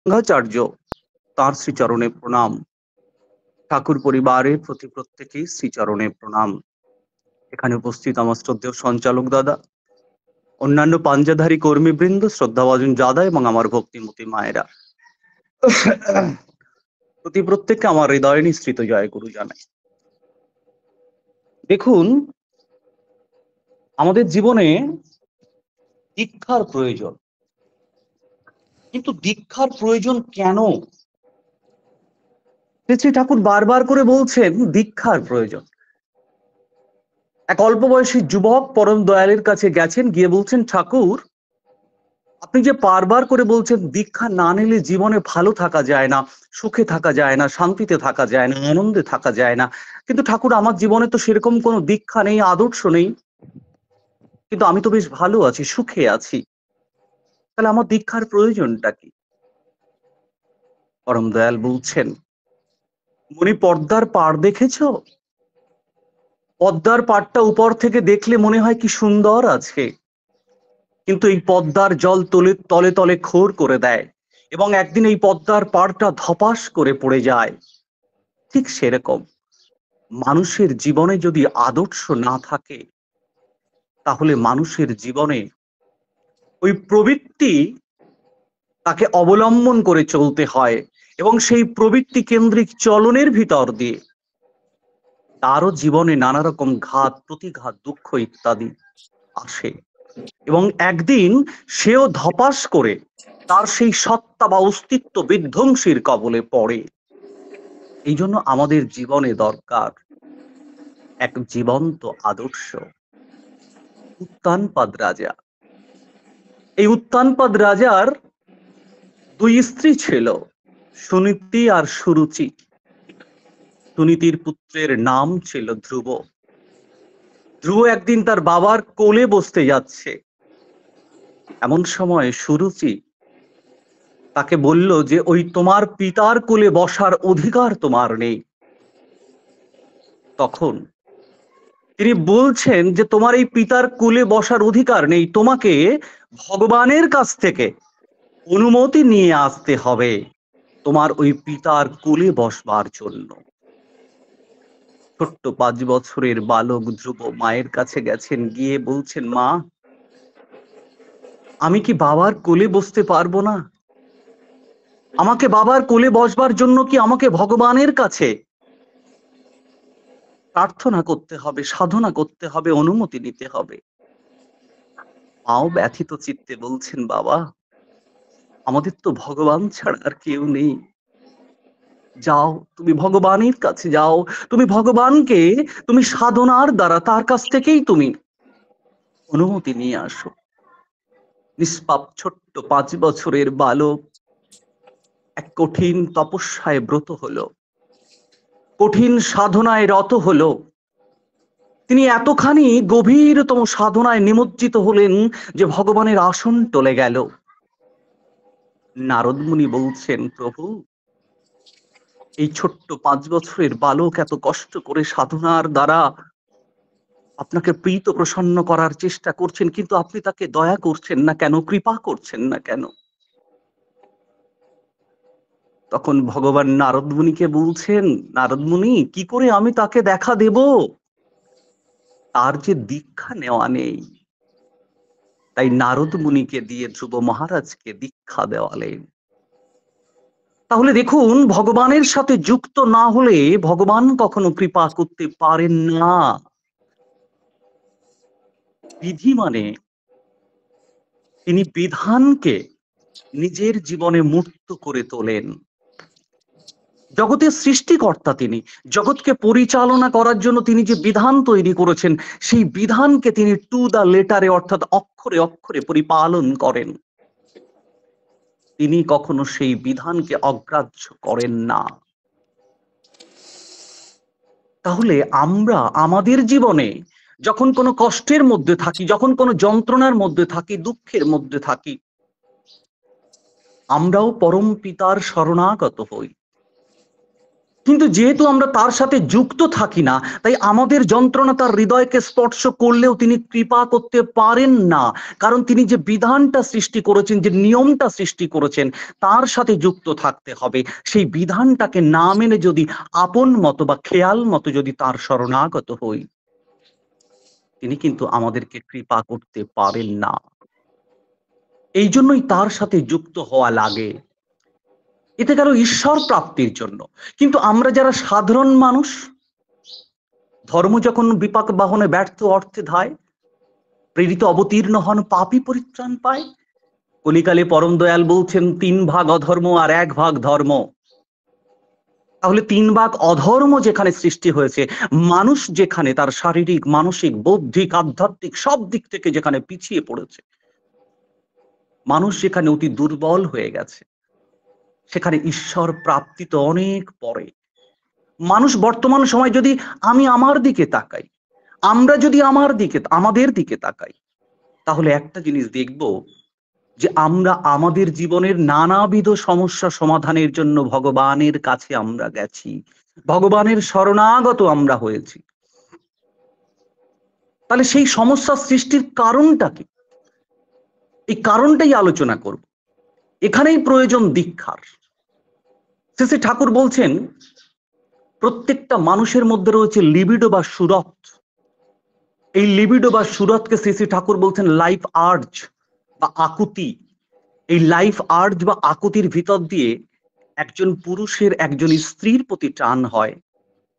গঙ্গাচার্য তাঁর শ্রীচরণে প্রণাম। ঠাকুর পরিবারের প্রতি প্রত্যেকেই শ্রীচরণে প্রণাম। এখানে উপস্থিত আমার শ্রদ্ধেয় সঞ্চালক দাদা, অন্যান্য পাঞ্জাধারী কর্মীবৃন্দ, শ্রদ্ধাভাজন দাদা এবং আমার ভক্তিমতী মায়েরা, প্রতি প্রত্যেককে আমার হৃদয় নিঃসৃত জয় গুরু জানাই। দেখুন, আমাদের জীবনে দীক্ষার প্রয়োজন, কিন্তু দীক্ষার প্রয়োজন কেন? শ্রী ঠাকুর বারবার করে বলছেন দীক্ষার প্রয়োজন। এক অল্প বয়সী যুবক পরম দয়ালের কাছে গেছেন, গিয়ে বলছেন, ঠাকুর, আপনি যে বারবার করে বলছেন দীক্ষা না নিলে জীবনে ভালো থাকা যায় না, সুখে থাকা যায় না, শান্তিতে থাকা যায় না, আনন্দে থাকা যায় না, কিন্তু ঠাকুর আমার জীবনে তো সেরকম কোনো দীক্ষা নেই, আদর্শ নেই, কিন্তু আমি তো বেশ ভালো আছি, সুখে আছি, তাহলে আমার দীক্ষার প্রয়োজনটা কি? পরম দয়াল বলছেন, মনি পর্দার পাড় দেখেছো? পদ্মার পাড়টা উপর থেকে দেখলে মনে হয় কি সুন্দর আছে, কিন্তু এই পদ্মার জল তলে তলে তলে খোর করে দেয় এবং একদিন এই পদ্মার পাড়টা ধপাস করে পড়ে যায়। ঠিক সেরকম মানুষের জীবনে যদি আদর্শ না থাকে, তাহলে মানুষের জীবনে ওই প্রবৃত্তি তাকে অবলম্বন করে চলতে হয় এবং সেই প্রবৃত্তি কেন্দ্রিক চলনের ভিতর দিয়ে তারও জীবনে নানা রকম ঘাত প্রতিঘাত দুঃখ ইত্যাদি আসে এবং একদিন সেও ধপাস করে তার সেই সত্তা বা অস্তিত্ব বিধ্বংসীর কবলে পড়ে। এই জন্য আমাদের জীবনে দরকার এক জীবন্ত আদর্শ। উত্তানপাদ রাজা, এই উত্তানপাদ রাজার দুই স্ত্রী ছিল, সুনীতি আর সুরুচি। সুনীতির পুত্রের নাম ছিল ধ্রুব। ধ্রুব একদিন তার বাবার কোলে বসতে যাচ্ছে, এমন সময় সুরুচি তাকে বলল যে ওই তোমার পিতার কোলে বসার অধিকার তোমার নেই। তখন তিনি বলছেন যে তোমার এই পিতার কোলে বসার অধিকার নেই, তোমাকে ভগবানের কাছ থেকে অনুমতি নিয়ে আসতে হবে তোমার ওই পিতার কোলে বসবার জন্য। ছোট্ট 5 বছরের বালক ধ্রুব মায়ের কাছে গেছেন, গিয়ে বলছেন, মা, আমি কি বাবার কোলে বসতে পারবো না? আমাকে বাবার কোলে বসবার জন্য কি আমাকে ভগবানের কাছে প্রার্থনা করতে হবে, সাধনা করতে হবে, অনুমতি নিতে হবে? মাও ব্যথিত চিত্তে বলছেন, বাবা, আমাদের তো ভগবান ছাড়া আর কেউ নেই। যাও, তুমি ভগবানের কাছে যাও, তুমি ভগবানকে তুমি সাধনার দ্বারা তার কাছ থেকেই তুমি অনুমতি নিয়ে আসো। নিষ্পাপ ছোট্ট 5 বছরের বালক এক কঠিন তপস্যায় ব্রত হলো, কঠিন সাধনায় রত হলো। তিনি এতখানি গভীরতম সাধনায় নিমজ্জিত হলেন যে ভগবানের আসন টলে গেল। নারদ মুনি বলছেন, প্রভু, এই ছোট্ট 5 বছরের বালক এত কষ্ট করে সাধনার দ্বারা আপনাকে প্রীত প্রসন্ন করার চেষ্টা করছেন, কিন্তু আপনি তাকে দয়া করছেন না কেন, কৃপা করছেন না কেন? তখন ভগবান নারদ মুনিকে বলছেন, নারদ মুনি, কি করে আমি তাকে দেখা দেব? তার যে দীক্ষা নেওয়া নেই। তাই নারদ মুনিকে দিয়ে ধ্রুব মহারাজকে দীক্ষা দেওয়ালেন। তাহলে দেখুন, ভগবানের সাথে যুক্ত না হলে ভগবান কখনো কৃপা করতে পারেন না। বিধি মানে তিনি বিধানকে নিজের জীবনে মূর্ত করে তোলেন। জগতের সৃষ্টিকর্তা তিনি, জগৎকে পরিচালনা করার জন্য তিনি যে বিধান তৈরি করেছেন, সেই বিধানকে তিনি টু দা লেটারে অর্থাৎ অক্ষরে অক্ষরে পরিপালন করেন। তিনি কখনো সেই বিধানকে অগ্রাহ্য করেন না। তাহলে আমরা আমাদের জীবনে যখন কোনো কষ্টের মধ্যে থাকি, যখন কোনো যন্ত্রণার মধ্যে থাকি, দুঃখের মধ্যে থাকি, আমরাও পরম পিতার শরণাগত হই। কিন্তু যেহেতু আমরা তার সাথে যুক্ত থাকি না, তাই আমাদের যন্ত্রণা তার হৃদয়কে স্পর্শ করলেও তিনি কৃপা করতে পারেন না। কারণ তিনি যে বিধানটা সৃষ্টি করেছেন, যে নিয়মটা সৃষ্টি করেছেন, তার সাথে যুক্ত থাকতে হবে। সেই বিধানটাকে না মেনে যদি আপন মতো বা খেয়াল মতো যদি তার শরণাগত হই, তিনি কিন্তু আমাদেরকে কৃপা করতে পারেন না। এই জন্যই তার সাথে যুক্ত হওয়া লাগে। এতে গেল ঈশ্বর প্রাপ্তির জন্য। কিন্তু আমরা যারা সাধারণ মানুষ, ধর্ম যখন বিপাক বাহনে ব্যর্থ অর্থে ধায়, প্রেরিত অবতীর্ণ হন, পাপী পরিত্রাণ পায়। কলিকালে পরম দয়াল বলছেন ৩ ভাগ অধর্ম আর ১ ভাগ ধর্ম। তাহলে ৩ ভাগ অধর্ম যেখানে সৃষ্টি হয়েছে, মানুষ যেখানে তার শারীরিক, মানসিক, বৌদ্ধিক, আধ্যাত্মিক সব দিক থেকে যেখানে পিছিয়ে পড়েছে, মানুষ যেখানে অতি দুর্বল হয়ে গেছে, সেখানে ঈশ্বর প্রাপ্তি তো অনেক পরে। মানুষ বর্তমান সময় যদি আমি আমার দিকে তাকাই, আমরা যদি আমাদের দিকে তাকাই, তাহলে একটা জিনিস দেখব যে আমরা আমাদের জীবনের নানাবিধ সমস্যা সমাধানের জন্য ভগবানের কাছে আমরা গেছি, ভগবানের শরণাগত আমরা হয়েছি। তাহলে সেই সমস্যা সৃষ্টির কারণটা কি? এই কারণটাই আলোচনা করব। এখানেই প্রয়োজন দীক্ষার। শ্রী শ্রী ঠাকুর বলছেন প্রত্যেকটা মানুষের মধ্যে রয়েছে লিবিডো বা সুরত। এই লিবিডো বা সুরতকে শ্রী শ্রী ঠাকুর বলছেন লাইফ আর্জ বা আকুতি। এই লাইফ আর্জ বা আকুতির ভিতর দিয়ে একজন পুরুষের একজন স্ত্রীর প্রতি টান হয়,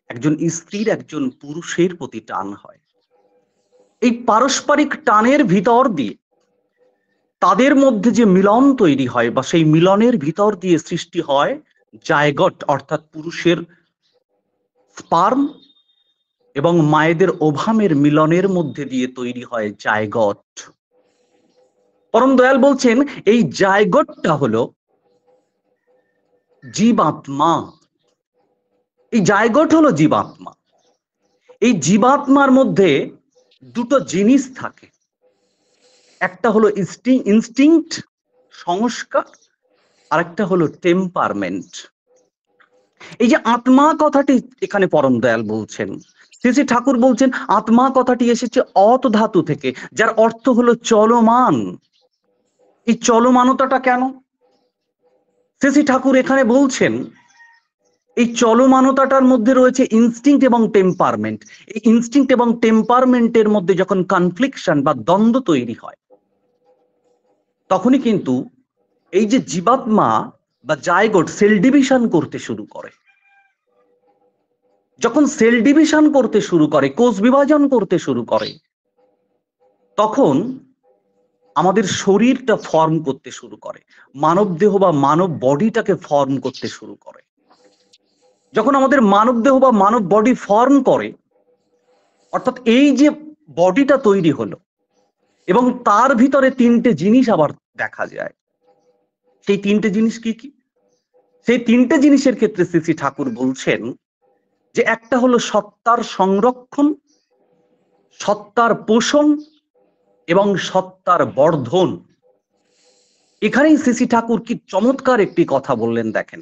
একজন স্ত্রীর একজন পুরুষের প্রতি টান হয়। এই পারস্পরিক টানের ভিতর দিয়ে তাদের মধ্যে যে মিলন তৈরি হয় বা সেই মিলনের ভিতর দিয়ে সৃষ্টি হয় জায়গট, অর্থাৎ পুরুষের স্পার্ম এবং মায়েদের ওভামের মিলনের মধ্যে দিয়ে তৈরি হয় জায়গট। পরম দয়াল বলছেন এই জায়গটটা হলো জীবাত্মা। এই জায়গট হলো জীবাত্মা। এই জীবাত্মার মধ্যে দুটো জিনিস থাকে, একটা হলো ইনস্টিংক্ট, সংস্কার, আর একটা হলো টেম্পারমেন্ট। এই যে আত্মা কথাটি এখানে পরম দয়াল বলছেন, শ্রী শ্রী ঠাকুর বলছেন আত্মা কথাটি এসেছে অত ধাতু থেকে, যার অর্থ হলো চলমান। এই চলমানতাটা কেন? শ্রী শ্রী ঠাকুর এখানে বলছেন এই চলমানতাটার মধ্যে রয়েছে ইনস্টিংক্ট এবং টেম্পারমেন্ট। এই ইনস্টিংক্ট এবং টেম্পারমেন্টের মধ্যে যখন কনফ্লিকশন বা দ্বন্দ্ব তৈরি হয়, তখনই কিন্তু এই যে জীবাত্মা বা জায়গোট সেল ডিভিশন করতে শুরু করে। যখন সেল ডিভিশন করতে শুরু করে, কোষ বিভাজন করতে শুরু করে, তখন আমাদের শরীরটা ফর্ম করতে শুরু করে, মানব দেহ বা মানব বডিটাকে ফর্ম করতে শুরু করে। যখন আমাদের মানব দেহ বা মানব বডি ফর্ম করে, অর্থাৎ এই যে বডিটা তৈরি হলো এবং তার ভিতরে 3টে জিনিস আবার দেখা যায়। সেই 3টে জিনিস কি কি? সেই 3টে জিনিসের ক্ষেত্রে শ্রী শ্রী ঠাকুর বলছেন যে একটা হলো সত্তার সংরক্ষণ, সত্তার পোষণ এবং সত্তার বর্ধন। এখানেই শ্রী শ্রী ঠাকুর কি চমৎকার একটি কথা বললেন দেখেন।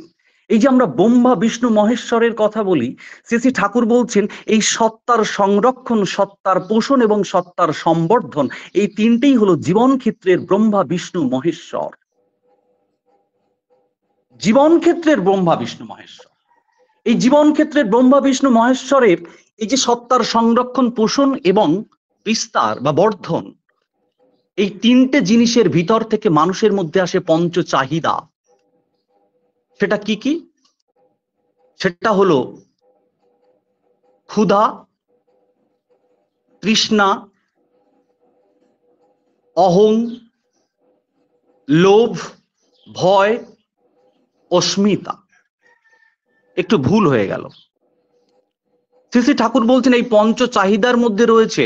এই যে আমরা ব্রহ্মা বিষ্ণু মহেশ্বরের কথা বলি, শ্রী শ্রী ঠাকুর বলছেন এই সত্তার সংরক্ষণ, সত্তার পোষণ এবং সত্তার সম্বর্ধন, এই 3টেই হলো জীবন ক্ষেত্রের ব্রহ্মা বিষ্ণু মহেশ্বর। জীবন ক্ষেত্রের ব্রহ্মা বিষ্ণু মহেশ্বর, এই জীবন ক্ষেত্রের ব্রহ্মা বিষ্ণু মহেশ্বরের এই যে সত্তার সংরক্ষণ, পোষণ এবং বিস্তার বা বর্ধন, এই 3টে জিনিসের ভিতর থেকে মানুষের মধ্যে আসে পঞ্চ চাহিদা। সেটা কি কি? সেটা হলো ক্ষুধা, তৃষ্ণা, অহং, লোভ, ভয়, অস্মিতা। একটু ভুল হয়ে গেল। শ্রী শ্রী ঠাকুর বলছেন এই পঞ্চ চাহিদার মধ্যে রয়েছে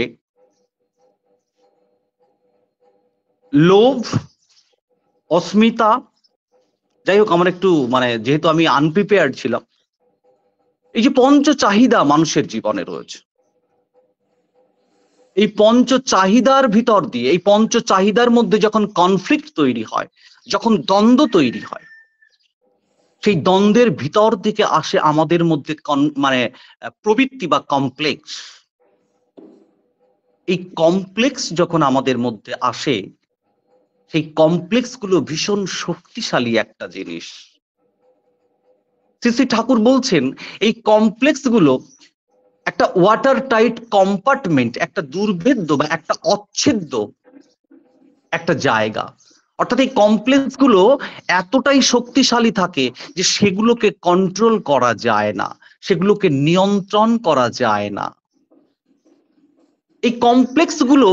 লোভ, অস্মিতা, যাই হোক আমার একটু যেহেতু আমি আনপ্রিপেয়ার্ড ছিলাম, এই যে পঞ্চ চাহিদা মানুষের জীবনে রয়েছে, এই পঞ্চ চাহিদার ভিতর দিয়ে, এই পঞ্চ চাহিদার মধ্যে যখন কনফ্লিক্ট তৈরি হয়, যখন দ্বন্দ্ব তৈরি হয়, সেই দ্বন্দ্বের ভিতর থেকে আসে আমাদের মধ্যে মানে প্রবৃত্তি বা কমপ্লেক্স। এই কমপ্লেক্স যখন আমাদের মধ্যে আসে, সেই কমপ্লেক্স গুলো ভীষণ শক্তিশালী একটা জিনিস। শ্রী শ্রী ঠাকুর বলছেন এই কমপ্লেক্স গুলো একটা ওয়াটার টাইট কম্পার্টমেন্ট, একটা দুর্ভেদ্য বা একটা অচ্ছেদ্য একটা জায়গা। অর্থাৎ এই কমপ্লেক্স গুলো এতটাই শক্তিশালী থাকে যে সেগুলোকে কন্ট্রোল করা যায় না, সেগুলোকে নিয়ন্ত্রণ করা যায় না। এই কমপ্লেক্স গুলো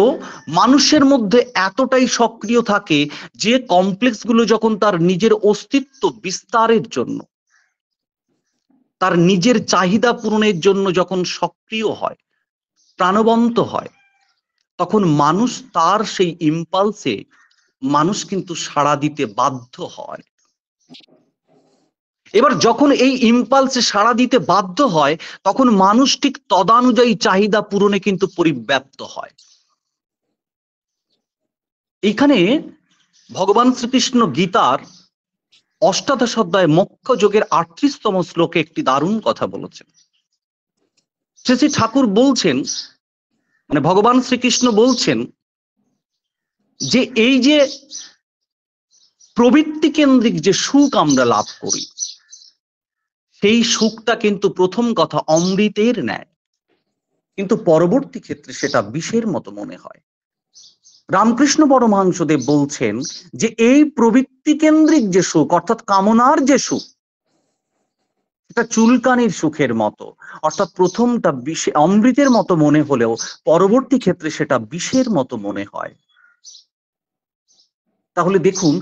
মানুষের মধ্যে এতটাই সক্রিয় থাকে যে কমপ্লেক্স গুলো যখন তার নিজের অস্তিত্ব বিস্তারের জন্য, তার নিজের চাহিদা পূরণের জন্য যখন সক্রিয় হয়, প্রাণবন্ত হয়, তখন মানুষ তার সেই ইম্পালসে মানুষ কিন্তু সাড়া দিতে বাধ্য হয়। এবার যখন এই ইম্পালসে সাড়া দিতে বাধ্য হয়, তখন মানুষ ঠিক তদানুযায়ী চাহিদা পূরণে কিন্তু পরিব্যাপ্ত হয়। এইখানে ভগবান শ্রীকৃষ্ণ গীতার অষ্টাদশ অধ্যায় মোক্ষ যোগের ৩৮তম শ্লোকে একটি দারুণ কথা বলেছেন। শ্রী শ্রী ঠাকুর বলছেন, মানে ভগবান শ্রীকৃষ্ণ বলছেন যে এই যে প্রবৃত্তি কেন্দ্রিক যে সুখ আমরা লাভ করি, সেই সুখটা কিন্তু প্রথম কথা অমৃতের ন্যায়, কিন্তু পরবর্তী ক্ষেত্রে সেটা বিষের মতো মনে হয়। রামকৃষ্ণ পরমহংসদেব বলছেন যে এই প্রবৃত্তি কেন্দ্রিক যে সুখ, অর্থাৎ কামনার যে সুখ, এটা চুলকানির সুখের মতো, অর্থাৎ প্রথমটা বিষে অমৃতের মতো মনে হলেও পরবর্তী ক্ষেত্রে সেটা বিষের মতো মনে হয়। তাহলে দেখুন,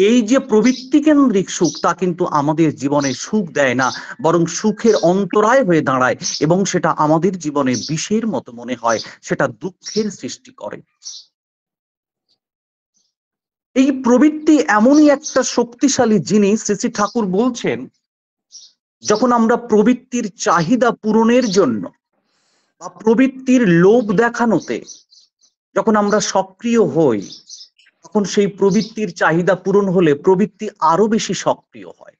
এই যে প্রবৃত্তি কেন্দ্রিক সুখ, তা কিন্তু আমাদের জীবনে সুখ দেয় না, বরং সুখের অন্তরায় হয়ে দাঁড়ায় এবং সেটা আমাদের জীবনে বিষের মতো মনে হয়, সেটা দুঃখের সৃষ্টি করে। এই প্রবৃত্তি এমনই একটা শক্তিশালী জিনিস, শ্রী শ্রী ঠাকুর বলছেন যখন আমরা প্রবৃত্তির চাহিদা পূরণের জন্য বা প্রবৃত্তির লোভ দেখানোতে যখন আমরা সক্রিয় হই, তখন সেই প্রবৃত্তির চাহিদা পূরণ হলে প্রবৃত্তি আরো বেশি সক্রিয় হয়।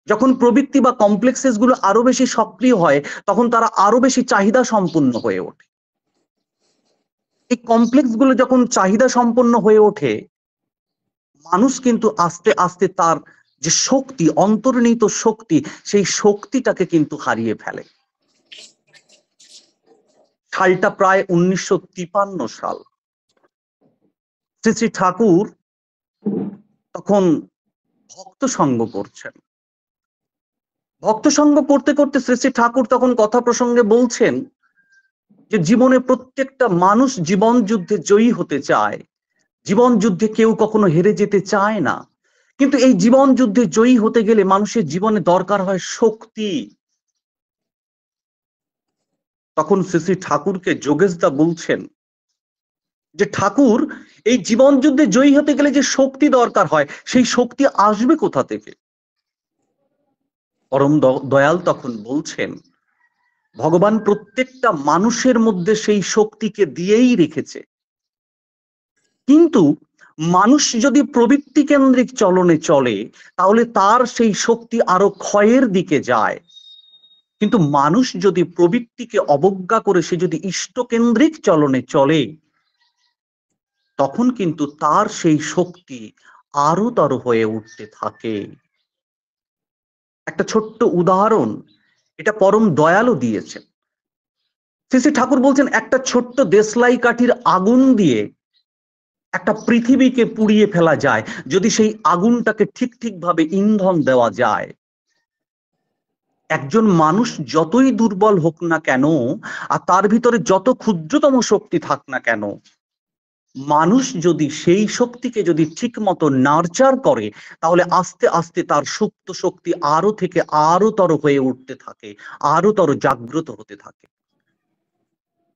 যখন প্রবৃত্তি বা কমপ্লেক্সেস গুলো আরো বেশি সক্রিয় হয়, তখন তারা আরো বেশি চাহিদা সম্পন্ন হয়ে ওঠে। এই কমপ্লেক্স গুলো যখন চাহিদা সম্পন্ন হয়ে ওঠে, মানুষ কিন্তু আস্তে আস্তে তার যে শক্তি, অন্তর্নিহিত শক্তি, সেই শক্তিটাকে কিন্তু হারিয়ে ফেলে। সালটা প্রায় 1953 সাল। শ্রী শ্রী ঠাকুর তখন ভক্ত সঙ্গ করছেন। ভক্ত সঙ্গ করতে করতে শ্রী শ্রী ঠাকুর তখন কথা প্রসঙ্গে বলছেন যে জীবনে প্রত্যেকটা মানুষ জীবন যুদ্ধে জয়ী হতে চায়, জীবন যুদ্ধে কেউ কখনো হেরে যেতে চায় না, কিন্তু এই জীবন যুদ্ধে জয়ী হতে গেলে মানুষের জীবনে দরকার হয় শক্তি। তখন শ্রী শ্রী ঠাকুরকে যোগেশদা বলছেন যে ঠাকুর, এই জীবন যুদ্ধে জয়ী হতে গেলে যে শক্তি দরকার হয়, সেই শক্তি আসবে কোথা থেকে? পরম দয়াল তখন বলছেন, ভগবান প্রত্যেকটা মানুষের মধ্যে সেই শক্তিকে দিয়েই রেখেছে, কিন্তু মানুষ যদি প্রবৃত্তি কেন্দ্রিক চলনে চলে, তাহলে তার সেই শক্তি আরো ক্ষয়ের দিকে যায়। কিন্তু মানুষ যদি প্রবৃত্তিকে অবজ্ঞা করে সে যদি ইষ্টকেন্দ্রিক চলনে চলে, তখন কিন্তু তার সেই শক্তি আরো তর হয়ে উঠতে থাকে। একটা ছোট্ট উদাহরণ এটা পরম দয়ালও দিয়েছেন। শ্রী শ্রী ঠাকুর বলছেন, একটা ছোট্ট দেশলাই কাঠির আগুন দিয়ে একটা পৃথিবীকে পুড়িয়ে ফেলা যায়, যদি সেই আগুনটাকে ঠিক ঠিক ভাবে ইন্ধন দেওয়া যায়। একজন মানুষ যতই দুর্বল হোক না কেন, আর তার ভিতরে যত ক্ষুদ্রতম শক্তি থাক না কেন, মানুষ যদি সেই শক্তিকে যদি ঠিক মতো নার্চার করে, তাহলে আস্তে আস্তে তার সুপ্ত শক্তি আরো থেকে আরো তর হয়ে উঠতে থাকে, আরো তর জাগ্রত হতে থাকে।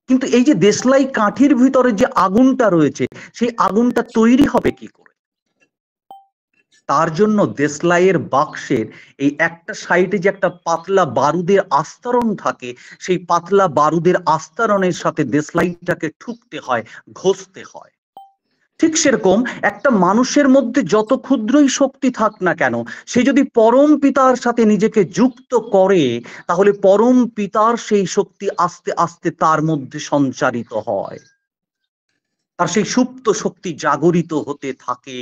কিন্তু এই যে দেশলাই কাঠির ভিতরে যে আগুনটা রয়েছে, সেই আগুনটা তৈরি হবে কি করে? তার জন্য দেশলাইয়ের বাক্সের এই একটা সাইডে যে একটা পাতলা বারুদের আস্তরণ থাকে, সেই পাতলা বারুদের আস্তরণের সাথে দেশলাইটাকে ঠুকতে হয়, ঘষতে হয়। ঠিক সেরকম একটা মানুষের মধ্যে যত ক্ষুদ্রই শক্তি থাক না কেন, সে যদি পরম পিতার সাথে নিজেকে যুক্ত করে, তাহলে পরম পিতার সেই শক্তি আস্তে আস্তে তার মধ্যে সঞ্চারিত হয়, তার সেই সুপ্ত শক্তি জাগরিত হতে থাকে।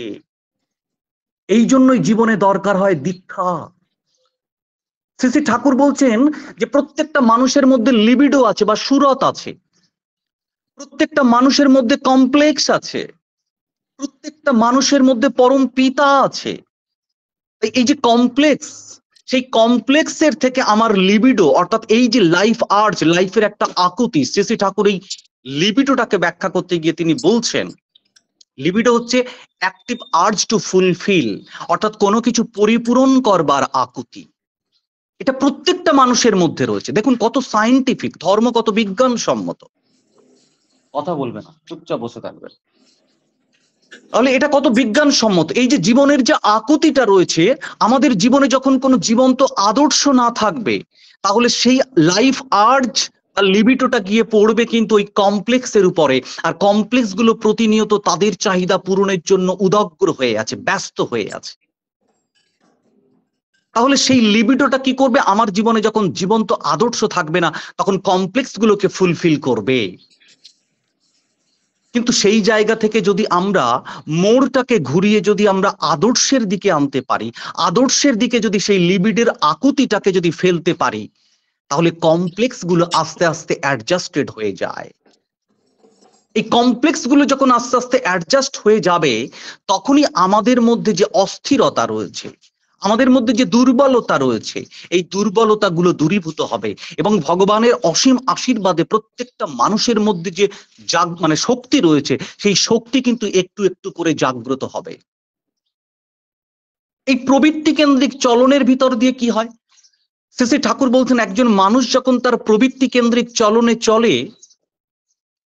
এই জন্যই জীবনে দরকার হয় দীক্ষা। শ্রী শ্রী ঠাকুর বলছেন যে প্রত্যেকটা মানুষের মধ্যে লিবিডো আছে বা সুরত আছে, প্রত্যেকটা মানুষের মধ্যে কমপ্লেক্স আছে, প্রত্যেকটা মানুষের মধ্যে পরম পিতা আছে। এই যে কমপ্লেক্স, সেই কমপ্লেক্সের থেকে আমার লিবিডো, অর্থাৎ এই যে লাইফ আর্জ, লাইফের একটা আকুতি, শ্রী শ্রী ঠাকুর এই লিবিডোটাকে ব্যাখ্যা করতে গিয়ে তিনি বলছেন লিবিডো হচ্ছে অ্যাক্টিভ আর্জ টু ফুলফিল, অর্থাৎ কোনো কিছু পরিপূরণ করবার আকুতি। এটা প্রত্যেকটা মানুষের মধ্যে রয়েছে। দেখুন কত সায়েন্টিফিক, ধর্ম কত বিজ্ঞানসম্মত। কথা বলবে না, চুপচাপ বসে থাকবে। তাহলে এটা কত বিজ্ঞানসম্মত। এই যে জীবনের যে আকুতিটা রয়েছে, আমাদের জীবনে যখন কোনো জীবন্ত আদর্শ না থাকবে, তাহলে সেই লাইফ আর্জ বা লিবিটোটা গিয়ে পড়বে কিন্তু ওই কমপ্লেক্সের উপরে। আর কমপ্লেক্স গুলো প্রতিনিয়ত তাদের চাহিদা পূরণের জন্য উদগ্র হয়ে আছে, ব্যস্ত হয়ে আছে। তাহলে সেই লিবিডোটা কি করবে? আমার জীবনে যখন জীবন্ত আদর্শ থাকবে না, তখন কমপ্লেক্স গুলোকে ফুলফিল করবে। কিন্তু সেই জায়গা থেকে যদি আমরা মোড়টাকে ঘুরিয়ে যদি আমরা আদর্শের দিকে আনতে পারি, আদর্শের দিকে যদি সেই লিবিডের আকুতিটাকে যদি ফেলতে পারি, তাহলে কমপ্লেক্স গুলো আস্তে আস্তে অ্যাডজাস্টেড হয়ে যায়। এই কমপ্লেক্স গুলো যখন আস্তে আস্তে অ্যাডজাস্ট হয়ে যাবে, তখনই আমাদের মধ্যে যে অস্থিরতা রয়েছে, আমাদের মধ্যে যে দুর্বলতা রয়েছে, এই দুর্বলতা গুলো দূরীভূত হবে এবং ভগবানের অসীম আশীর্বাদে প্রত্যেকটা মানুষের মধ্যে যে মানে শক্তি রয়েছে, সেই শক্তি কিন্তু একটু একটু করে জাগ্রত হবে। এই প্রবৃত্তি কেন্দ্রিক চলনের ভিতর দিয়ে কি হয়? শ্রী শ্রী ঠাকুর বলছেন একজন মানুষ যখন তার প্রবৃত্তি কেন্দ্রিক চলনে চলে,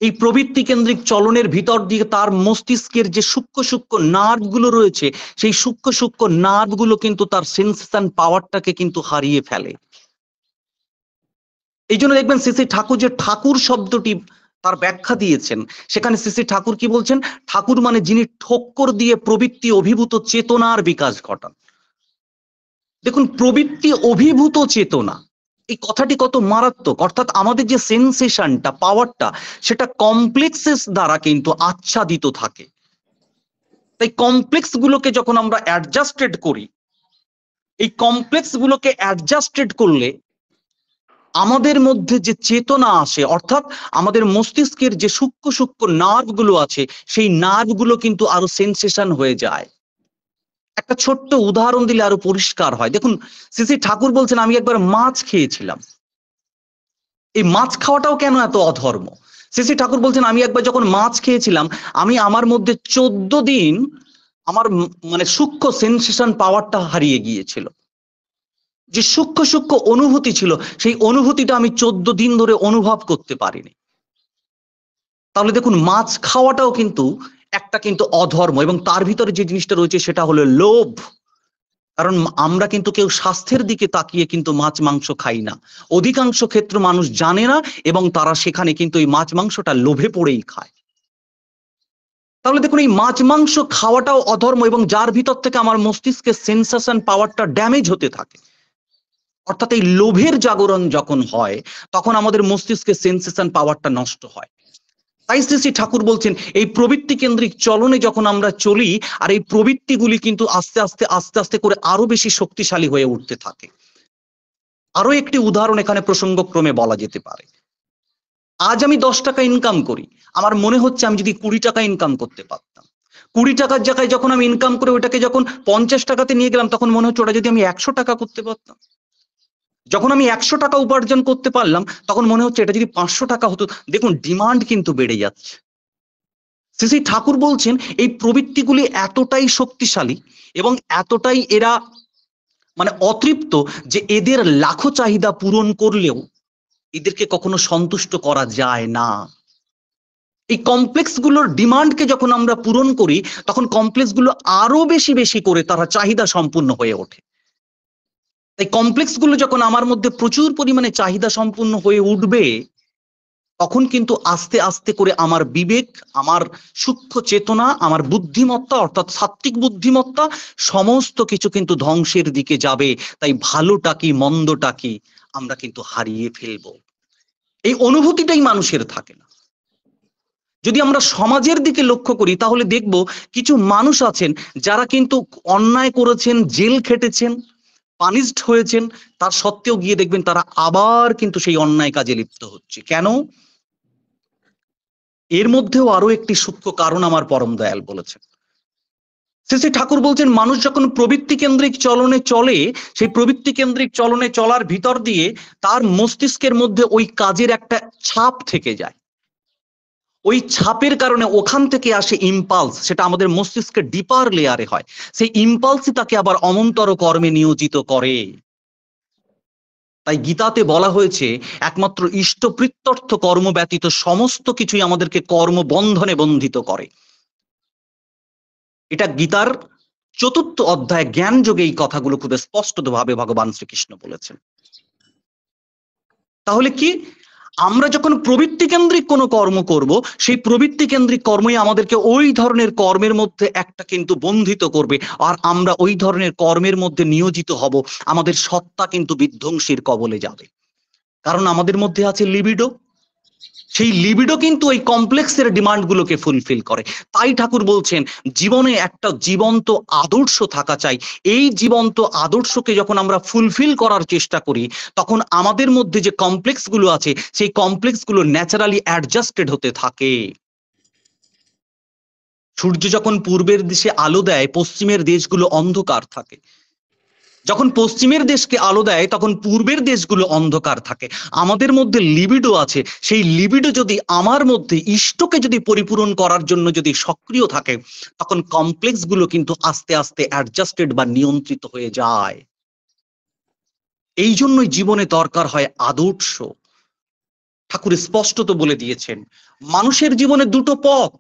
এই প্রবৃত্তি কেন্দ্রিক চলনের ভিতর দিয়ে তার মস্তিষ্কের যে সূক্ষ্ম সূক্ষ্ম নার্ভ গুলো রয়েছে, সেই সূক্ষ্ম সূক্ষ্ম নার্ভ গুলো কিন্তু তার সেন্সেশন পাওয়ারটাকে কিন্তু হারিয়ে ফেলে। এই জন্য দেখবেন শ্রী শ্রী ঠাকুর যে ঠাকুর শব্দটি তার ব্যাখ্যা দিয়েছেন, সেখানে শ্রী শ্রী ঠাকুর কি বলছেন? ঠাকুর মানে যিনি ঠক্কর দিয়ে প্রবৃত্তি অভিভূত চেতনার বিকাশ ঘটান। দেখুন, প্রবৃত্তি অভিভূত চেতনা, এই কথাটি কত মারাত্মক। অর্থাৎ আমাদের যে সেন্সেশনটা, পাওয়ারটা, সেটা কমপ্লেক্সেস দ্বারা কিন্তু আচ্ছাদিত থাকে। তাই কমপ্লেক্স গুলোকে যখন আমরা অ্যাডজাস্টেড করি, এই কমপ্লেক্স গুলোকে অ্যাডজাস্টেড করলে আমাদের মধ্যে যে চেতনা আসে, অর্থাৎ আমাদের মস্তিষ্কের যে সূক্ষ্ম সূক্ষ্ম নার্ভ গুলো আছে, সেই নার্ভ গুলো কিন্তু আরো সেন্সেশন হয়ে যায়। একটা ছোট্ট উদাহরণ দিলে আরো পরিষ্কার হয়। দেখুন, শ্রী শ্রী ঠাকুর বলছেন আমি একবার মাছ খেয়েছিলাম। এই মাছ খাওয়াটাও কেন এত অধর্ম? শ্রী শ্রী ঠাকুর বলছেন আমি একবার যখন মাছ খেয়েছিলাম, আমি আমার মধ্যে 14 দিন আমার মানে সূক্ষ্ম সেন্সেশন পাওয়ারটা হারিয়ে গিয়েছিল। যে সূক্ষ্ম সূক্ষ্ম অনুভূতি ছিল, সেই অনুভূতিটা আমি 14 দিন ধরে অনুভব করতে পারিনি। তাহলে দেখুন, মাছ খাওয়াটাও কিন্তু একটা কিন্তু অধর্ম, এবং তার ভিতরে যে জিনিসটা রয়েছে সেটা হলো লোভ। কারণ আমরা কিন্তু কেউ স্বাস্থ্যের দিকে তাকিয়ে কিন্তু মাছ মাংস খাই না। অধিকাংশ ক্ষেত্রে মানুষ জানে না এবং তারা সেখানে কিন্তু এই মাছ মাংসটা লোভে পড়েই খায়। তাহলে দেখুন, এই মাছ মাংস খাওয়াটাও অধর্ম, এবং যার ভিতর থেকে আমার মস্তিষ্কের সেন্সেশন পাওয়ারটা ড্যামেজ হতে থাকে। অর্থাৎ এই লোভের জাগরণ যখন হয়, তখন আমাদের মস্তিষ্কের সেন্সেশন পাওয়ারটা নষ্ট হয়। তাই শ্রী শ্রী ঠাকুর বলছেন এই প্রবৃত্তি কেন্দ্রিক চলনে যখন আমরা চলি, আর এই প্রবৃত্তিগুলি কিন্তু আস্তে আস্তে আস্তে আস্তে করে আরো বেশি শক্তিশালী হয়ে উঠতে থাকে। আরো একটি উদাহরণ এখানে প্রসঙ্গক্রমে বলা যেতে পারে। আজ আমি 10 টাকা ইনকাম করি, আমার মনে হচ্ছে আমি যদি 20 টাকা ইনকাম করতে পারতাম। 20 টাকার জায়গায় যখন আমি ইনকাম করে ওটাকে যখন 50 টাকাতে নিয়ে গেলাম, তখন মনে হচ্ছে ওটা যদি আমি 100 টাকা করতে পারতাম। যখন আমি 100 টাকা উপার্জন করতে পারলাম, তখন মনে হচ্ছে এটা যদি 500 টাকা হতো। দেখুন, ডিমান্ড কিন্তু বেড়ে যাচ্ছে। শ্রী শ্রী ঠাকুর বলছেন এই প্রবৃত্তিগুলি এতটাই শক্তিশালী এবং এতটাই এরা মানে অতৃপ্ত, যে এদের লাখো চাহিদা পূরণ করলেও এদেরকে কখনো সন্তুষ্ট করা যায় না। এই কমপ্লেক্স গুলোর ডিমান্ডকে যখন আমরা পূরণ করি, তখন কমপ্লেক্স গুলো আরো বেশি বেশি করে তারা চাহিদা সম্পূর্ণ হয়ে ওঠে। তাই কমপ্লেক্স গুলো যখন আমার মধ্যে প্রচুর পরিমাণে চাহিদা সম্পূর্ণ হয়ে উঠবে, তখন কিন্তু আস্তে আস্তে করে আমার বিবেক, আমার সূক্ষ্ম চেতনা, আমার বুদ্ধিমত্তা অর্থাৎ সাত্ত্বিক বুদ্ধিমত্তা সমস্ত কিছু কিন্তু ধ্বংসের দিকে যাবে। তাই ভালোটা কি মন্দটা কি আমরা কিন্তু হারিয়ে ফেলবো। এই অনুভূতিটাই মানুষের থাকে না। যদি আমরা সমাজের দিকে লক্ষ্য করি তাহলে দেখব কিছু মানুষ আছেন যারা কিন্তু অন্যায় করেছেন, জেল খেটেছেন, পানিশড হয়েছেন, তার সত্ত্বেও গিয়ে দেখবেন তারা আবার কিন্তু সেই অন্যায় কাজে লিপ্ত হচ্ছে। কেন? এর মধ্যেও আরো একটি সূক্ষ্ম কারণ আমার পরম দয়াল বলেছেন। শ্রী শ্রী ঠাকুর বলছেন মানুষ যখন প্রবৃত্তি কেন্দ্রিক চলনে চলে, সেই প্রবৃত্তি কেন্দ্রিক চলনে চলার ভিতর দিয়ে তার মস্তিষ্কের মধ্যে ওই কাজের একটা ছাপ থেকে যায়। ওই ছাপের কারণে ওখান থেকে আসে ইম্পালস, সেটা আমাদের মস্তিষ্কের ডিপার লেয়ারে হয়। সেই ইম্পালসই তাকে আবার অমন্তর কর্মে নিয়োজিত করে। তাই গীতাতে বলা হয়েছে একমাত্র ইষ্টপ্রীত্যর্থ কর্ম ব্যতীত সমস্ত কিছুই আমাদেরকে কর্মবন্ধনে বন্ধিত করে। এটা গীতার ৪র্থ অধ্যায় জ্ঞান যোগে এই কথাগুলো খুব স্পষ্টভাবে ভগবান শ্রীকৃষ্ণ বলেছেন। তাহলে কি আমরা যখন প্রবৃত্তি কেন্দ্রিক কোনো কর্ম করব, সেই প্রবৃত্তি কেন্দ্রিক কর্মই আমাদেরকে ওই ধরনের কর্মের মধ্যে একটা কিন্তু বন্ধিত করবে, আর আমরা ওই ধরনের কর্মের মধ্যে নিয়োজিত হব। আমাদের সত্তা কিন্তু বিধ্বংসীর কবলে যাবে, কারণ আমাদের মধ্যে আছে লিবিডো। সেই লিবিডো কিন্তু ওই কমপ্লেক্সের ডিমান্ড গুলোকে ফুলফিল করে। তাই ঠাকুর বলছেন জীবনে একটা জীবন্ত আদর্শ থাকা চাই। এই জীবন্ত আদর্শকে যখন আমরা ফুলফিল করার চেষ্টা করি, তখন আমাদের মধ্যে যে কমপ্লেক্স গুলো আছে সেই কমপ্লেক্স গুলো ন্যাচারালি অ্যাডজাস্টেড হতে থাকে। সূর্য যখন পূর্বের দিশে আলো দেয়, পশ্চিমের দেশগুলো অন্ধকার থাকে। যখন পশ্চিমের দেশকে আলো দেয় তখন পূর্বের দেশগুলো অন্ধকার থাকে। আমাদের মধ্যে লিবিডো আছে, সেই লিবিডো যদি আমার মধ্যে ইষ্টকে যদি পরিপূরণ করার জন্য যদি সক্রিয় থাকে, তখন কমপ্লেক্স গুলো কিন্তু আস্তে আস্তে অ্যাডজাস্টেড বা নিয়ন্ত্রিত হয়ে যায়। এই জন্যই জীবনে দরকার হয় আদর্শ। ঠাকুর স্পষ্টত বলে দিয়েছেন মানুষের জীবনে দুটো পথ,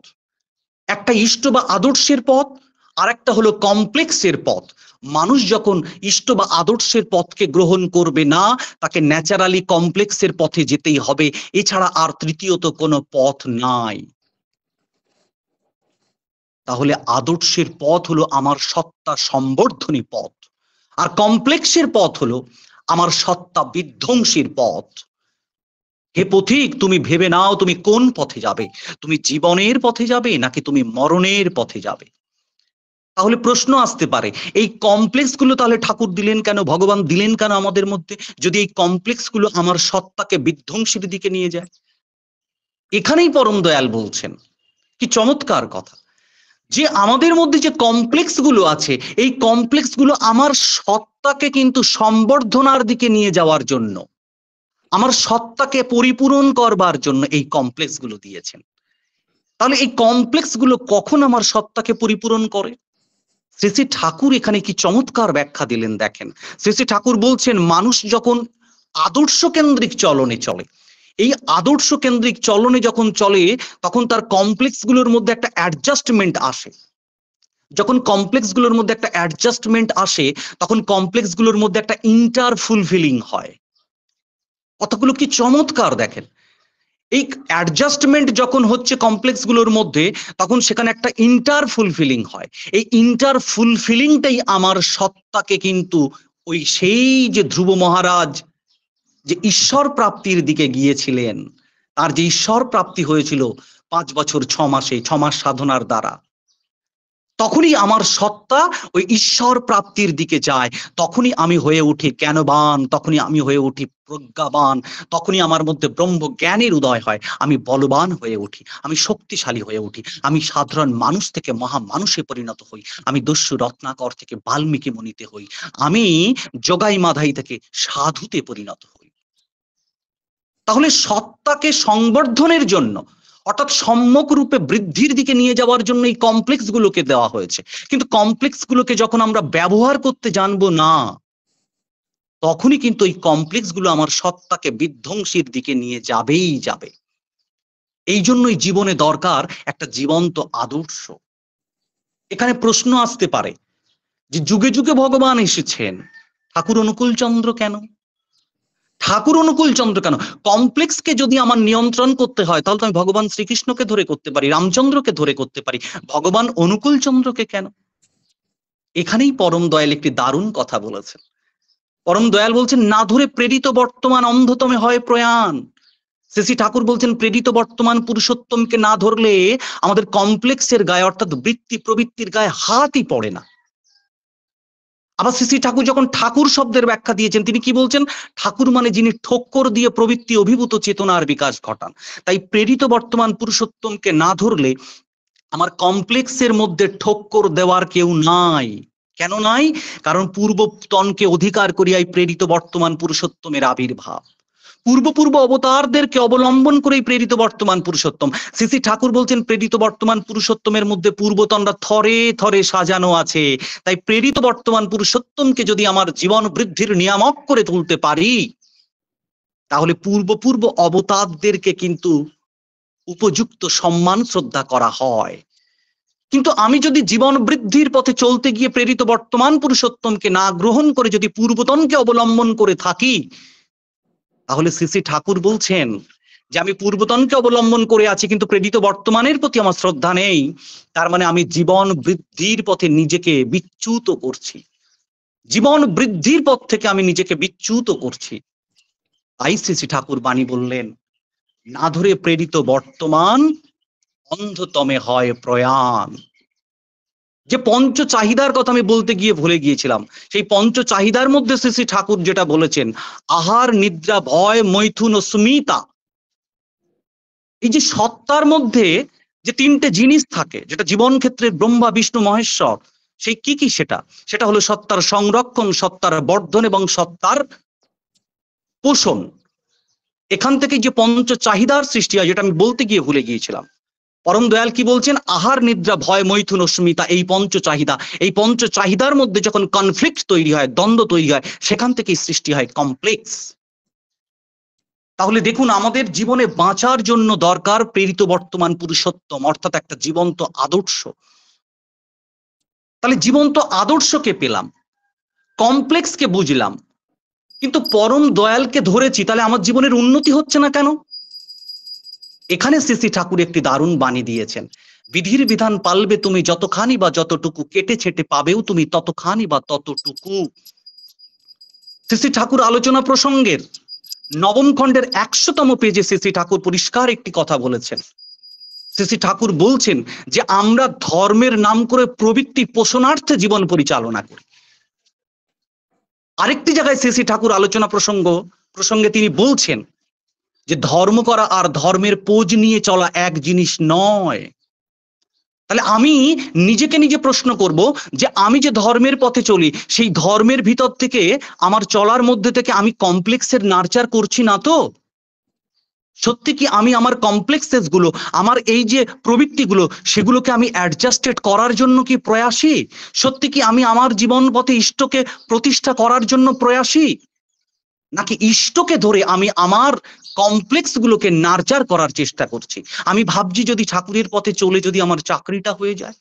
একটা ইষ্ট বা আদর্শের পথ, আর একটা হলো কমপ্লেক্সের পথ। মানুষ যখন ইষ্ট বা আদর্শের পথকে গ্রহণ করবে না, তাকে ন্যাচারালি কমপ্লেক্সের পথে যেতেই হবে, এছাড়া আর তৃতীয়ত কোনো পথ নাই। তাহলে আদর্শের পথ হলো আমার সত্তা সম্বর্ধনী পথ, আর কমপ্লেক্সের পথ হলো আমার সত্তা বিধ্বংসীর পথ। হে পথিক, তুমি ভেবে নাও তুমি কোন পথে যাবে, তুমি জীবনের পথে যাবে নাকি তুমি মরণের পথে যাবে। তাহলে প্রশ্ন আসতে পারে এই কমপ্লেক্স গুলো তাহলে ঠাকুর দিলেন কেন, ভগবান দিলেন কেন আমাদের মধ্যে, যদি এই কমপ্লেক্স গুলো আমার সত্তাকে বিধ্বংসীর দিকে নিয়ে যায়। এখানেই পরম দয়াল বলছেন কি চমৎকার কথা, যে আমাদের মধ্যে যে কমপ্লেক্স গুলো আছে এই কমপ্লেক্স গুলো আমার সত্তাকে কিন্তু সম্বর্ধনার দিকে নিয়ে যাওয়ার জন্য, আমার সত্তাকে পরিপূরণ করবার জন্য এই কমপ্লেক্স গুলো দিয়েছেন। তাহলে এই কমপ্লেক্স গুলো কখন আমার সত্তাকে পরিপূরণ করে? শ্রী শ্রী ঠাকুর এখানে কি চমৎকার ব্যাখ্যা দিলেন দেখেন। শ্রী শ্রী ঠাকুর বলছেন মানুষ যখন আদর্শ কেন্দ্রিক চলনে চলে, এই আদর্শ কেন্দ্রিক চলনে যখন চলে তখন তার কমপ্লেক্স গুলোর মধ্যে একটা অ্যাডজাস্টমেন্ট আসে। যখন কমপ্লেক্স গুলোর মধ্যে একটা অ্যাডজাস্টমেন্ট আসে তখন কমপ্লেক্স গুলোর মধ্যে একটা ইন্টার ফুলফিলিং হয়। কতগুলো কি চমৎকার দেখেন। এই অ্যাডজাস্টমেন্ট যখন হচ্ছে কমপ্লেক্স গুলোর মধ্যে, তখন সেখানে একটা ইন্টার ফুলফিলিং হয়। এই ইন্টার ফুলফিলিংটাই আমার সত্তাকে কিন্তু ওই সেই যে ধ্রুব মহারাজ যে ঈশ্বর প্রাপ্তির দিকে গিয়েছিলেন, তার যে ঈশ্বর প্রাপ্তি হয়েছিল 5 বছর 6 মাসে, 6 মাস সাধনার দ্বারা, তখনই আমার সত্তা ওই ঈশ্বর প্রাপ্তির দিকে যায়। তখনই আমি হয়ে উঠি জ্ঞানবান, তখনই আমি হয়ে উঠি প্রজ্ঞাবান, তখনই আমার মধ্যে ব্রহ্ম জ্ঞানের উদয় হয়, আমি বলবান হয়ে উঠি, আমি শক্তিশালী হয়ে উঠি, আমি সাধারণ মানুষ থেকে মহা মানুষে পরিণত হই, আমি দস্যু রত্নাকর থেকে বাল্মীকি মুনিতে হই, আমি যোগাই মাধাই থেকে সাধুতে পরিণত হই। তাহলে সত্তাকে সংবর্ধনের জন্য অর্থাৎ সম্যক রূপে বৃদ্ধির দিকে নিয়ে যাওয়ার জন্য এই কমপ্লেক্স গুলোকে দেওয়া হয়েছে। কিন্তু কমপ্লেক্স গুলোকে যখন আমরা ব্যবহার করতে জানবো না, তখনই কিন্তু এই কমপ্লেক্স গুলো আমার সত্তাকে বিধ্বংসীর দিকে নিয়ে যাবেই যাবে। এই জন্যই জীবনে দরকার একটা জীবন্ত আদর্শ। এখানে প্রশ্ন আসতে পারে যে যুগে যুগে ভগবান এসেছেন, ঠাকুর অনুকূল চন্দ্র কেন? ঠাকুর অনুকূল চন্দ্র কেন? কমপ্লেক্সকে যদি আমার নিয়ন্ত্রণ করতে হয় তাহলে তো আমি ভগবান শ্রীকৃষ্ণকে ধরে করতে পারি, রামচন্দ্রকে ধরে করতে পারি, ভগবান অনুকূল চন্দ্রকে কেন? এখানেই পরম দয়াল একটি দারুণ কথা বলেছেন। পরম দয়াল বলছেন, না ধরে প্রেরিত বর্তমান অন্ধতমে হয় প্রয়াণ। শ্রী ঠাকুর বলছেন, প্রেরিত বর্তমান পুরুষোত্তমকে না ধরলে আমাদের কমপ্লেক্সের গায়ে অর্থাৎ বৃত্তি প্রবৃত্তির গায়ে হাতই পড়ে না। আবার শ্রী ঠাকুর যখন ঠাকুর শব্দের ব্যাখ্যা দিয়েছেন তিনি কি বলছেন? ঠাকুর মানে যিনি ঠোক্কর দিয়ে প্রবৃত্তি অভিভূত চেতনার বিকাশ ঘটান। তাই প্রেরিত বর্তমান পুরুষোত্তমকে না ধরলে আমার কমপ্লেক্সের মধ্যে ঠোক্কর দেওয়ার কেউ নাই। কেন নাই? কারণ পূর্বতনকে অধিকার করিয়াই প্রেরিত বর্তমান পুরুষোত্তমের আবির্ভাব। পূর্ব অবতারদেরকে অবলম্বন করেই প্রেরিত বর্তমান পুরুষোত্তম। শ্রী ঠাকুর বলছেন, প্রেরিত বর্তমান পুরুষোত্তমের মধ্যে পূর্বতনরা থরে থরে সাজানো আছে। তাই প্রেরিত বর্তমান পুরুষোত্তমকে যদি আমার জীবন বৃদ্ধির নিয়ামক করে তুলতে পারি তাহলে পূর্ব অবতারদেরকে কিন্তু উপযুক্ত সম্মান শ্রদ্ধা করা হয়। কিন্তু আমি যদি জীবন বৃদ্ধির পথে চলতে গিয়ে প্রেরিত বর্তমান পুরুষোত্তমকে না গ্রহণ করে যদি পূর্বতনকে অবলম্বন করে থাকি তাহলে শ্রী ঠাকুর বলছেন যে আমি পূর্বতনকে অবলম্বন করে আছি কিন্তু প্রেরিত বর্তমানের প্রতি আমার শ্রদ্ধা নেই। তার মানে আমি জীবন বৃদ্ধির পথে নিজেকে বিচ্যুত করছি, জীবন বৃদ্ধির পথ থেকে আমি নিজেকে বিচ্যুত করছি। তাই শ্রী ঠাকুর বাণী বললেন, না ধরে প্রেরিত বর্তমান অন্ধতমে হয় প্রয়াণ। যে পঞ্চ চাহিদার কথা আমি বলতে গিয়ে ভুলে গিয়েছিলাম, সেই পঞ্চ চাহিদার মধ্যে শ্রী ঠাকুর যেটা বলেছেন, আহার, নিদ্রা, ভয়, মৈথুন ও স্মিতা। এই যে সত্তার মধ্যে যে তিনটে জিনিস থাকে, যেটা জীবন ক্ষেত্রে ব্রহ্মা, বিষ্ণু, মহেশ্বর, সেই কি সেটা? সেটা হলো সত্তার সংরক্ষণ, সত্তার বর্ধন এবং সত্তার পোষণ। এখান থেকে যে পঞ্চ চাহিদার সৃষ্টি হয়, যেটা আমি বলতে গিয়ে ভুলে গিয়েছিলাম। পরম দয়াল কি বলছেন? আহার, নিদ্রা, ভয়, মৈথুন ও স্মিতা, এই পঞ্চ চাহিদা। এই পঞ্চ চাহিদার মধ্যে যখন কনফ্লিক্ট তৈরি হয়, দ্বন্দ্ব তৈরি হয়, সেখান থেকেই সৃষ্টি হয় কমপ্লেক্স। তাহলে দেখুন, আমাদের জীবনে বাঁচার জন্য দরকার প্রেরিত বর্তমান পুরুষোত্তম, অর্থাৎ একটা জীবন্ত আদর্শ। তাহলে জীবন্ত আদর্শকে পেলাম, কমপ্লেক্সকে বুঝলাম, কিন্তু পরম দয়ালকে ধরেছি, তাহলে আমার জীবনের উন্নতি হচ্ছে না কেন? এখানে শ্রী ঠাকুর একটি দারুণ বাণী দিয়েছেন, বিধির বিধান পালবে তুমি যতখানি বা যতটুকু, কেটে ছেটে পাবেও তুমি ততখানি বা ততটুকু। শ্রী ঠাকুর আলোচনা প্রসঙ্গের নবম খণ্ডের 100তম পেজে শ্রী ঠাকুর পরিষ্কার একটি কথা বলেছেন। শ্রী ঠাকুর বলছেন যে আমরা ধর্মের নাম করে প্রবৃত্তি পোষণার্থে জীবন পরিচালনা করি। আরেকটি জায়গায় শ্রী ঠাকুর আলোচনা প্রসঙ্গে তিনি বলছেন যে ধর্ম করা আর ধর্মের পোজ নিয়ে চলা এক জিনিস নয়। তাহলে আমি নিজেকে নিজে প্রশ্ন করব যে আমি যে ধর্মের পথে চলি, সেই ধর্মের ভিতর থেকে আমার চলার মধ্যে থেকে আমি কমপ্লেক্সের নার্চার করছি না তো? সত্যি কি আমি আমার কমপ্লেক্সেস গুলো, আমার এই যে প্রবৃত্তিগুলো, সেগুলোকে আমি অ্যাডজাস্টেড করার জন্য কি প্রয়াসী? সত্যি কি আমি আমার জীবন পথে ইষ্টকে প্রতিষ্ঠা করার জন্য প্রয়াসী? নাকি ইষ্টকে ধরে আমি আমার কমপ্লেক্স গুলোকে নার্চার করার চেষ্টা করছি? আমি ভাবছি যদি ঠাকুরের পথে চলে যদি আমার চাকরিটা হয়ে যায়,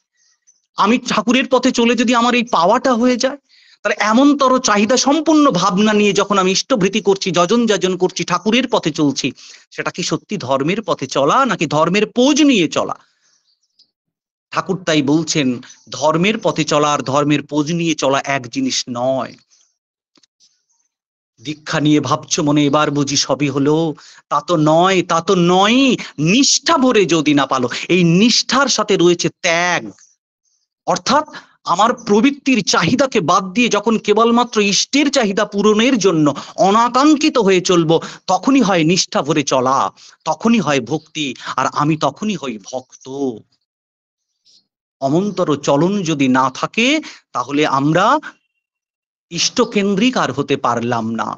আমি ঠাকুরের পথে চলে যদি আমার এই পাওয়াটা হয়ে যায়, তাহলে এমনতর চাহিদা সম্পূর্ণ ভাবনা নিয়ে যখন আমি ইষ্টভৃতি করছি, যজন যাজন করছি, ঠাকুরের পথে চলছি, সেটা কি সত্যি ধর্মের পথে চলা নাকি ধর্মের পোজ নিয়ে চলা? ঠাকুর তাই বলছেন, ধর্মের পথে চলা আর ধর্মের পোজ নিয়ে চলা এক জিনিস নয়। দীক্ষা নিয়ে ভাবছো মনে এবার বুঝি সবই হলো, তা তো নয়, তা তো নয়। নিষ্ঠা ভরে যদি না পালো, এই নিষ্ঠার সাথে রয়েছে ত্যাগ। অর্থাৎ আমার প্রবৃত্তির চাহিদাকে বাদ দিয়ে যখন কেবলমাত্র ইষ্টের চাহিদা পূরণের জন্য অনাকাঙ্ক্ষিত হয়ে চলবো, তখনই হয় নিষ্ঠা ভরে চলা, তখনই হয় ভক্তি, আর আমি তখনই হই ভক্ত। অমন্তর চলন যদি না থাকে তাহলে আমরা ইষ্টকেন্দ্রিক আর হতে পারলাম না।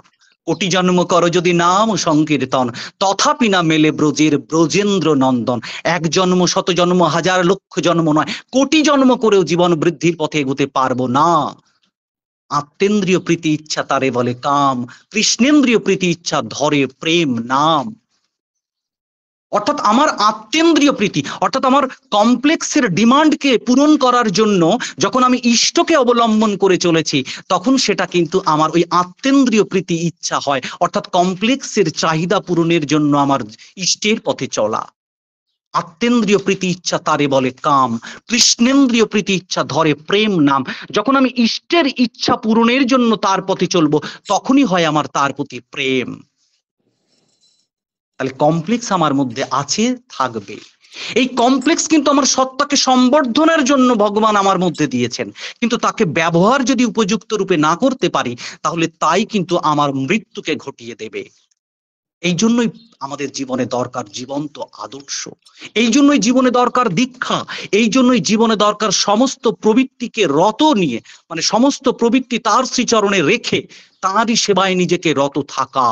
কোটি জন্ম কর যদি নাম সংকীর্তন, তথাপি না মেলে ব্রজের ব্রজেন্দ্র নন্দন। এক জন্ম, শত জন্ম, হাজার লক্ষ জন্ম নয়, কোটি জন্ম করেও জীবন বৃদ্ধির পথে এগোতে পারবো না। আত্মেন্দ্রিয় প্রীতি ইচ্ছা তারে বলে কাম, কৃষ্ণেন্দ্রিয় প্রীতি ইচ্ছা ধরে প্রেম নাম। অর্থাৎ আমার আত্মেন্দ্রিয় প্রীতি, অর্থাৎ আমার কমপ্লেক্সের ডিমান্ডকে পূরণ করার জন্য যখন আমি ইষ্টকে অবলম্বন করে চলেছি, তখন সেটা কিন্তু আমার ওই আত্মেন্দ্রিয় প্রীতি ইচ্ছা হয়, অর্থাৎ কমপ্লেক্সের চাহিদা পূরণের জন্য আমার ইষ্টের পথে চলা। আত্মেন্দ্রিয় প্রীতি ইচ্ছা তারে বলে কাম, কৃষ্ণেন্দ্রিয় প্রীতি ইচ্ছা ধরে প্রেম নাম। যখন আমি ইষ্টের ইচ্ছা পূরণের জন্য তার পথে চলবো, তখনই হয় আমার তার প্রতি প্রেম। তাহলে কমপ্লেক্স আমার মধ্যে আছে, থাকবে। এই কমপ্লেক্স কিন্তু আমার সত্তাকে সম্বর্ধনের জন্য ভগবান আমার মধ্যে দিয়েছেন, কিন্তু তাকে ব্যবহার যদি উপযুক্ত রূপে না করতে পারি, তাহলে তাই কিন্তু আমার মৃত্যুকে ঘটিয়ে দেবে। এই জন্যই আমাদের জীবনে দরকার জীবন্ত আদর্শ, এই জন্যই জীবনে দরকার দীক্ষা, এই জন্যই জীবনে দরকার সমস্ত প্রবৃত্তিকে রত নিয়ে, মানে সমস্ত প্রবৃত্তি তার শ্রীচরণে রেখে তাঁরই সেবায় নিজেকে রত থাকা।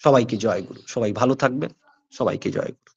সবাইকে জয় গুরু, সবাই ভালো থাকবেন, সবাইকে জয় গুরু।